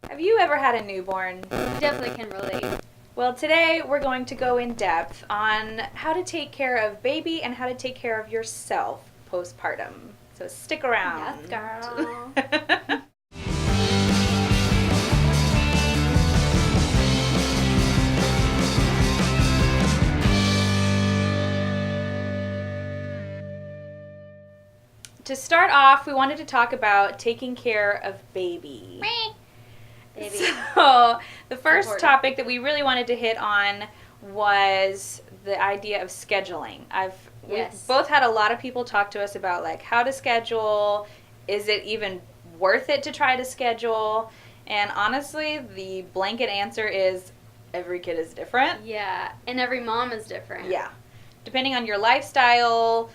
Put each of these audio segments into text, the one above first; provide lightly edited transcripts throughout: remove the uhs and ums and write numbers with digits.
Have you ever had a newborn? Definitely can relate. Well, today we're going to go in depth on how to take care of baby and how to take care of yourself postpartum. So stick around. Yes, girl. To start off, we wanted to talk about taking care of baby. Baby. So, the first Important. topic that we really wanted to hit on was the idea of scheduling. We've Yes. both had a lot of people talk to us about like how to schedule. Is it even worth it to try to schedule? And honestly, the blanket answer is every kid is different. Yeah, and every mom is different. Yeah. Depending on your lifestyle,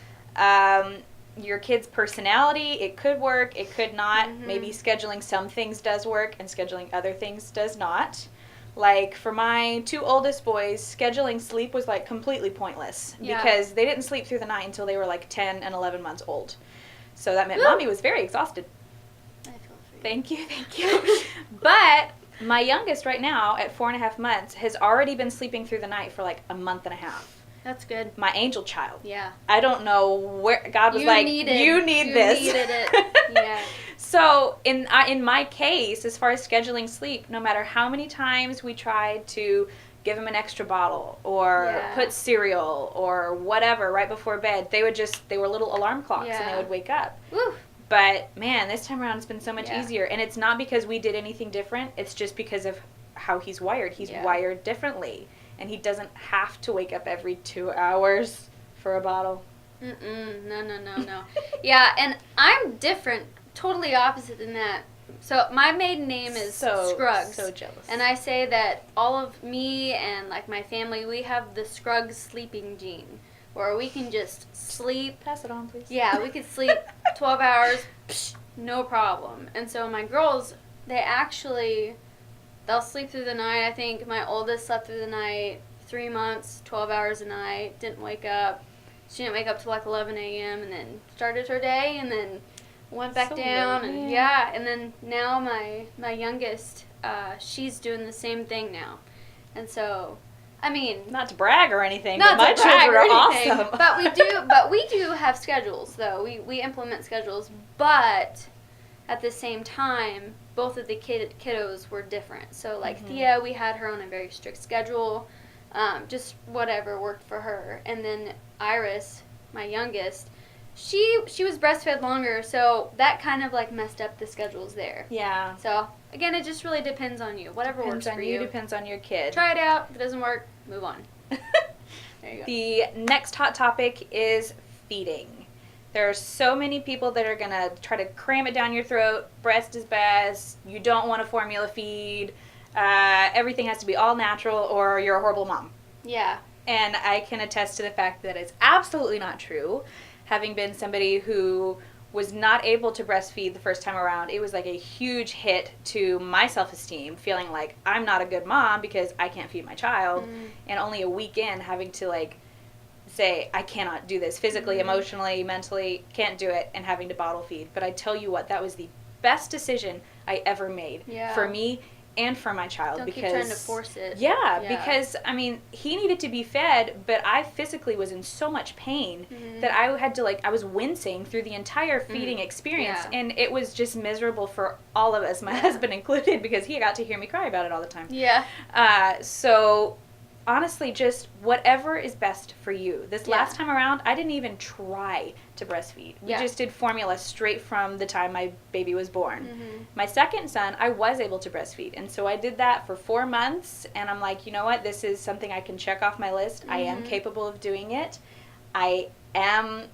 your kid's personality, it could work, it could not. Mhm. Maybe scheduling some things does work and scheduling other things does not. Like for my two oldest boys, scheduling sleep was like completely pointless Yeah. because they didn't sleep through the night until they were like 10 and 11 months old. So that meant Woo. Mommy was very exhausted. I feel for you. Thank you, thank you. But my youngest right now at 4.5 months has already been sleeping through the night for like a month and a half. That's good. My angel child. Yeah. I don't know where God was You like, needed- you need this. You needed it. Yeah. So in my case, as far as scheduling sleep, no matter how many times we tried to give him an extra bottle or Yeah. put cereal or whatever right before bed, they were little alarm clocks and they Yeah. would wake up. Woo. But man, this time around it's been so much Yeah. easier. And it's not because we did anything different. It's just because of how he's wired. He's Yeah. wired differently. And he doesn't have to wake up every 2 hours for a bottle. No. Yeah, and I'm different, totally opposite than that. So my maiden name is Scruggs. So jealous. And I say that all of me and like my family, we have the Scruggs sleeping gene, where we can just sleep. Pass it on, please. Yeah, we could sleep 12 hours, no problem. And so my girls, they'll sleep through the night. I think my oldest slept through the night 3 months, 12 hours a night, didn't wake up. She didn't wake up till like 11 a.m. and then started her day and then went back So down. late. And yeah, and then now my youngest, she's doing the same thing now. And so, I mean, Not to brag or anything, not but my to brag children or are anything, awesome. but we do have schedules though. We implement schedules, but at the same time, both of the kiddos were different. So like Mhm. Thea, we had her on a very strict schedule, just whatever worked for her. And then Iris, my youngest, she was breastfed longer, so that kind of like messed up the schedules there. Yeah. So again, it just really depends on you. Whatever Depends works on for you, you. depends on your kid. Try it out. If it doesn't work, move on. There you go. The next hot topic is feeding. There are so many people that are going to try to cram it down your throat. Breast is best. You don't want a formula feed. Everything has to be all natural or you're a horrible mom. Yeah. And I can attest to the fact that it's absolutely not true. Having been somebody who was not able to breastfeed the first time around, it was like a huge hit to my self-esteem, feeling like I'm not a good mom because I can't feed my child. And only a week in, having to like say, I cannot do this physically, emotionally, mentally, can't do it, and having to bottle feed. But I tell you what, that was the best decision I ever made for me and for my child. Don't because keep trying to force it. Yeah, because, I mean, he needed to be fed, but I physically was in so much pain that I had to, like, I was wincing through the entire feeding experience, Yeah. and it was just miserable for all of us, my husband included, because he got to hear me cry about it all the time. Yeah. So, honestly, just whatever is best for you. This Yeah. last time around, I didn't even try to breastfeed. We just did formula straight from the time my baby was born. My second son, I was able to breastfeed, and so I did that for 4 months, and I'm like, you know what, this is something I can check off my list. I am capable of doing it. I am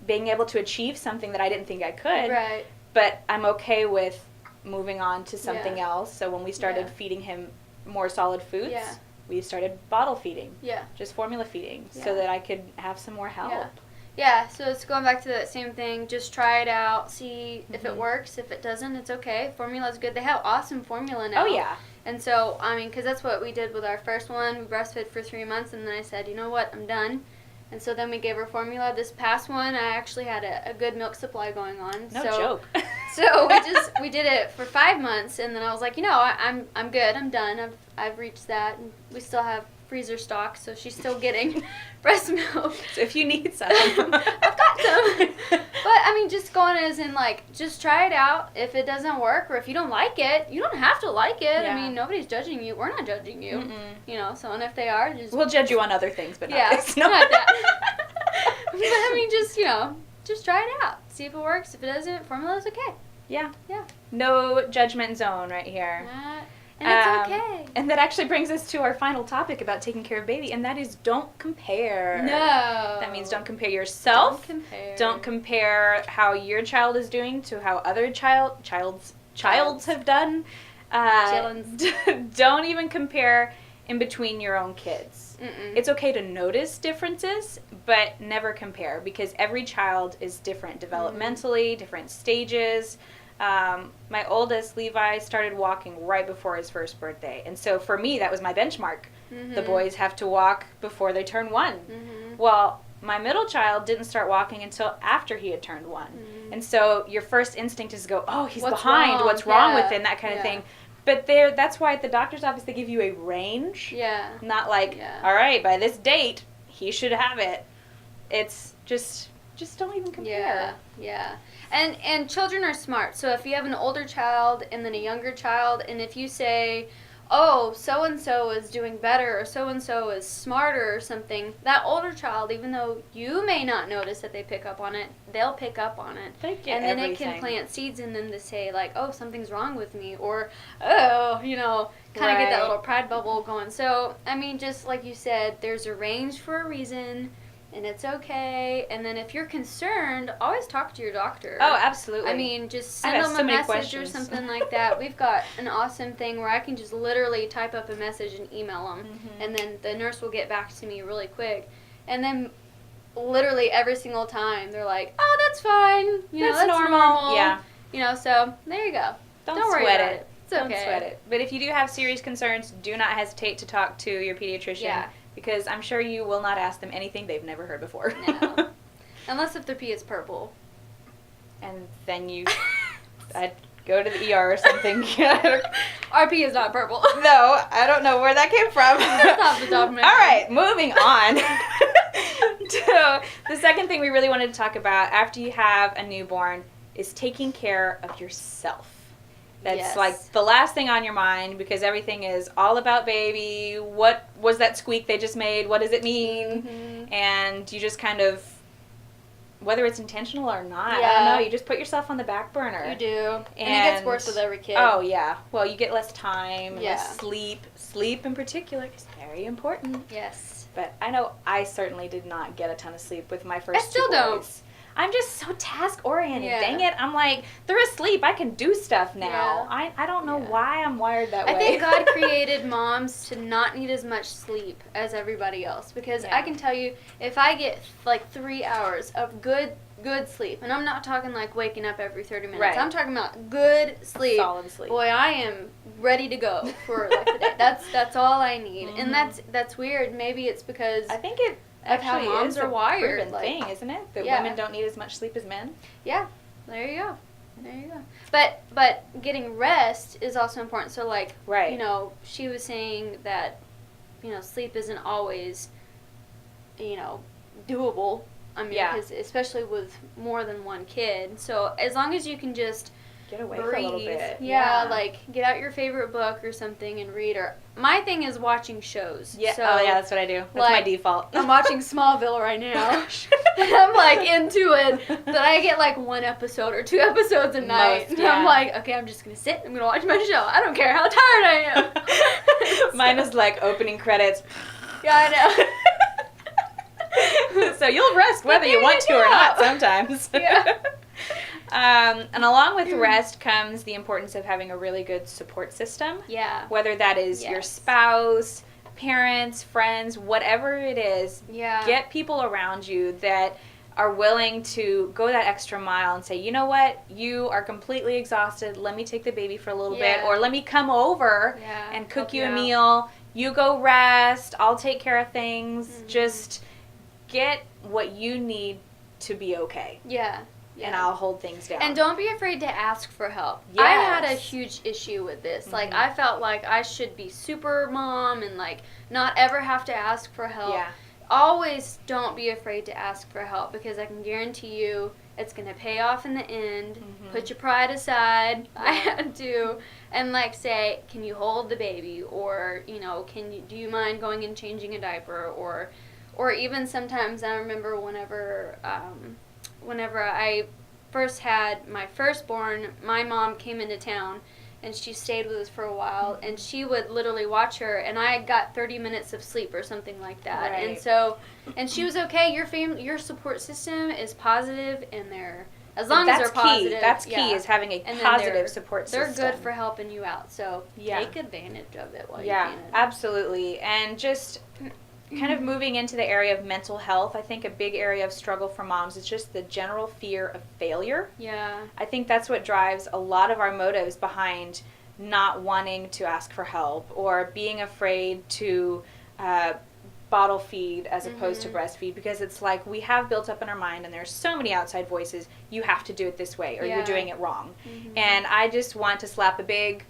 being able to achieve something that I didn't think I could, Right. but I'm okay with moving on to something else. So when we started Yeah. feeding him more solid foods, Yeah. we started bottle feeding, Yeah. just formula feeding, Yeah. so that I could have some more help. Yeah. Yeah, so it's going back to that same thing. Just try it out, see if it works. If it doesn't, it's okay. Formula's good. They have awesome formula now. Oh, yeah. And so, I mean, because that's what we did with our first one. We breastfed for 3 months, and then I said, you know what, I'm done. And so then we gave her formula. This past one, I actually had a good milk supply going on. No joke. So we did it for 5 months, and then I was like, I'm good. I'm done. I've reached that. And we still have freezer stock, so she's still getting breast milk. So if you need some. I've got some. But, I mean, just going as in, like, just try it out. If it doesn't work or if you don't like it, you don't have to like it. Yeah. I mean, nobody's judging you. We're not judging you. Mm-mm. So, and if they are, just... We'll judge you on other things, but not this. No. Not that. But, I mean, just try it out. See if it works. If it doesn't, formula's okay. Yeah. Yeah. No judgment zone right here. And it's okay. And that actually brings us to our final topic about taking care of baby, and that is don't compare. No. That means don't compare yourself. Don't compare. Don't compare how your child is doing to how other childs have done. Don't even compare in between your own kids. Mm-mm. It's okay to notice differences, but never compare, because every child is different developmentally, different stages. My oldest, Levi, started walking right before his first birthday. And so for me, that was my benchmark. Mm-hmm. The boys have to walk before they turn 1. Mm-hmm. Well, my middle child didn't start walking until after he had turned 1. Mm-hmm. And so your first instinct is to go, oh, he's What's behind. wrong? What's wrong Yeah. with him? That kind of Yeah. thing. But that's why at the doctor's office they give you a range. Yeah. Not like, Yeah. all right, by this date, he should have it. It's just don't even compare. Yeah. And children are smart. So if you have an older child and then a younger child, and if you say, oh, so-and-so is doing better, or so-and-so is smarter or something, that older child, even though you may not notice that they pick up on it, they'll pick up on it. They get and then everything. it can plant seeds in them to say, like, oh, something's wrong with me, or, oh, kind of get that Right. little pride bubble going. So, I mean, just like you said, there's a range for a reason, and it's okay. And then if you're concerned, always talk to your doctor. Oh, absolutely. I mean, just I've send asked them so a many message questions. or something like that. We've got an awesome thing where I can just literally type up a message and email them, and then the nurse will get back to me really quick. And then literally every single time they're like, "Oh, that's fine. That's normal." Yeah. So there you go. Don't worry sweat about it. It's okay. Don't sweat it. But if you do have serious concerns, do not hesitate to talk to your pediatrician. Yeah. Because I'm sure you will not ask them anything they've never heard before. No. Unless if their pee is purple. And then I'd go to the ER or something. Our pee is not purple. No, I don't know where that came from. That's off the top of my All head. right, moving on to the second thing we really wanted to talk about after you have a newborn is taking care of yourself. That's Yes. like the last thing on your mind, because everything is all about baby. What was that squeak they just made? What does it mean? Mm-hmm. And you just kind of, whether it's intentional or not, I Yeah. don't know, you just put yourself on the back burner. You do. And it gets worse with every kid. Oh, yeah. Well, you get less time, Yeah. less sleep. Sleep in particular is very important. Yes. But I know I certainly did not get a ton of sleep with my first still two don't. boys. I'm just so task-oriented. Yeah. Dang it. I'm like, they're asleep. I can do stuff now. Yeah. I don't know Yeah. why I'm wired that way. I think God created moms to not need as much sleep as everybody else, because Yeah. I can tell you, if I get like 3 hours of good sleep, and I'm not talking like waking up every 30 minutes. Right. I'm talking about good sleep. Solid sleep. Boy, I am ready to go for like the day. That's all I need. Mhm. And that's weird. Maybe it's because I think it of how actually moms is are a wired, proven like- thing, isn't it? That Yeah. women don't need as much sleep as men. Yeah, there you go. There you go. But getting rest is also important. So like, Right. she was saying that, sleep isn't always, doable. I mean, Yeah. 'cause especially with more than one kid. So as long as you can just Get away breathe, for a little bit. yeah, like get out your favorite book or something and read. Or my thing is watching shows. Yeah. So Oh, yeah, that's what I do. That's my like, default. I'm watching Smallville right now. And I'm like into it, but I get like 1 episode or 2 episodes a night. Most, And I'm yeah. like, okay, I'm just gonna sit. I'm gonna watch my show. I don't care how tired I am. Mine is like opening credits. Yeah, I know. So you'll rest whether you there want you to or go. not sometimes. Yeah. And along with rest comes the importance of having a really good support system. Yeah. Whether that is your Yes. spouse, parents, friends, whatever it is, Yeah. get people around you that are willing to go that extra mile and say, you know what, you are completely exhausted, let me take the baby for a little bit, Yeah. or let me come over Yeah, and cook help you you a out. meal, you go rest, I'll take care of things, Mhm. just get what you need to be okay. Yeah. And I'll hold things down. And don't be afraid to ask for help. Yes. I had a huge issue with this. Like, I felt like I should be super mom and, like, not ever have to ask for help. Yeah. Always don't be afraid to ask for help, because I can guarantee you it's going to pay off in the end. Put your pride aside. I had to. And, like, say, can you hold the baby? Or, you know, do you mind going and changing a diaper? Or even sometimes I remember whenever I first had my firstborn, my mom came into town and she stayed with us for a while, and she would literally watch her, and I got 30 minutes of sleep or something like that. Right. And so, and she was okay. Your support system is positive, and as long as they're positive. That's key, is having a positive support system. They're good for helping you out. So take advantage of it while you can. Yeah, absolutely. And just kind of moving into the area of mental health, I think a big area of struggle for moms is just the general fear of failure. Yeah. I think that's what drives a lot of our motives behind not wanting to ask for help, or being afraid to bottle feed as opposed to breastfeed, because it's like we have built up in our mind, and there's so many outside voices, you have to do it this way or you're doing it wrong. And I just want to slap a big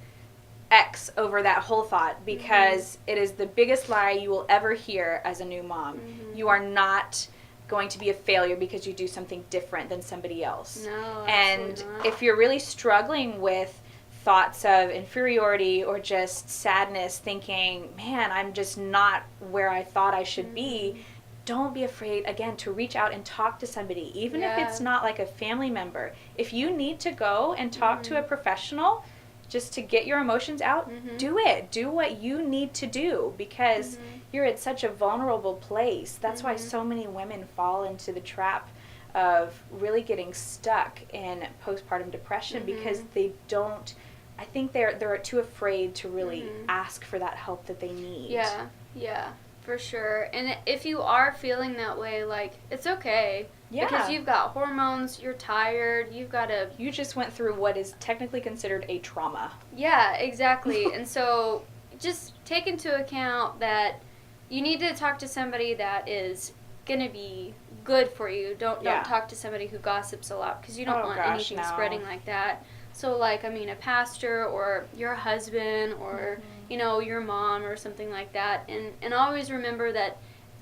X over that whole thought, because it is the biggest lie you will ever hear as a new mom. You are not going to be a failure because you do something different than somebody else. No, and not. If you're really struggling with thoughts of inferiority or just sadness, thinking, man, I'm just not where I thought I should be, don't be afraid, again, to reach out and talk to somebody, even if it's not like a family member. If you need to go and talk to a professional just to get your emotions out, do it. Do what you need to do, because you're at such a vulnerable place. That's why so many women fall into the trap of really getting stuck in postpartum depression, because they don't, I think they're too afraid to really ask for that help that they need. Yeah, for sure. And if you are feeling that way, like, it's okay. Yeah. Because you've got hormones, you're tired, you just went through what is technically considered a trauma. Yeah, exactly. And so just take into account that you need to talk to somebody that is going to be good for you. Don't talk to somebody who gossips a lot, because you don't want anything spreading like that. So, like, I mean, a pastor or your husband or, you know, your mom or something like that. And always remember that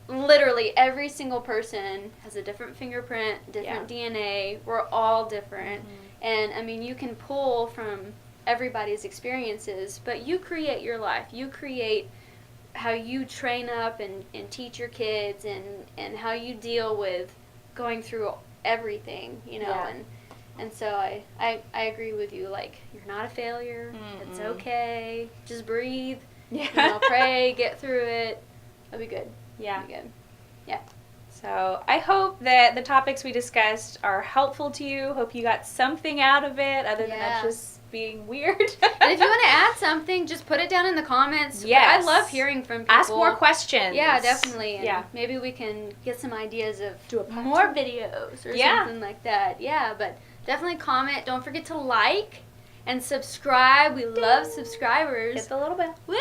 literally every single person has a different fingerprint, different DNA. We're all different. And, I mean, you can pull from everybody's experiences, but you create your life. You create how you train up and teach your kids, and how you deal with going through everything, you know. And so I agree with you. Like, you're not a failure. It's okay. Just breathe. You know, pray, get through it. It'll be good. Yeah. It'll be good. Yeah. So I hope that the topics we discussed are helpful to you. Hope you got something out of it other than that just being weird. And if you want to add something, just put it down in the comments. Yes. I love hearing from people. Ask more questions. Yeah, definitely. And maybe we can get some ideas of more videos or something like that. Yeah, but definitely comment. Don't forget to like and subscribe. We love subscribers. Hit the little bell. Woo!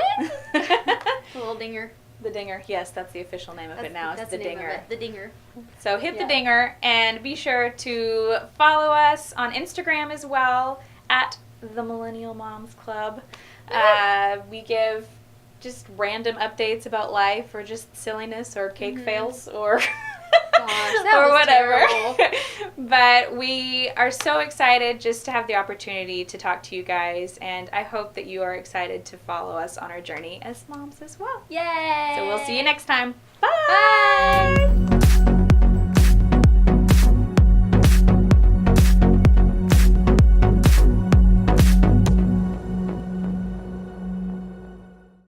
The little dinger. The dinger. Yes, that's the official name of it now. It's the dinger. The dinger. So hit the dinger, and be sure to follow us on Instagram as well, at the Millennial Moms Club. We give just random updates about life, or just silliness, or cake fails, or or whatever. But we are so excited just to have the opportunity to talk to you guys, and I hope that you are excited to follow us on our journey as moms as well. Yay! So we'll see you next time. Bye! Bye!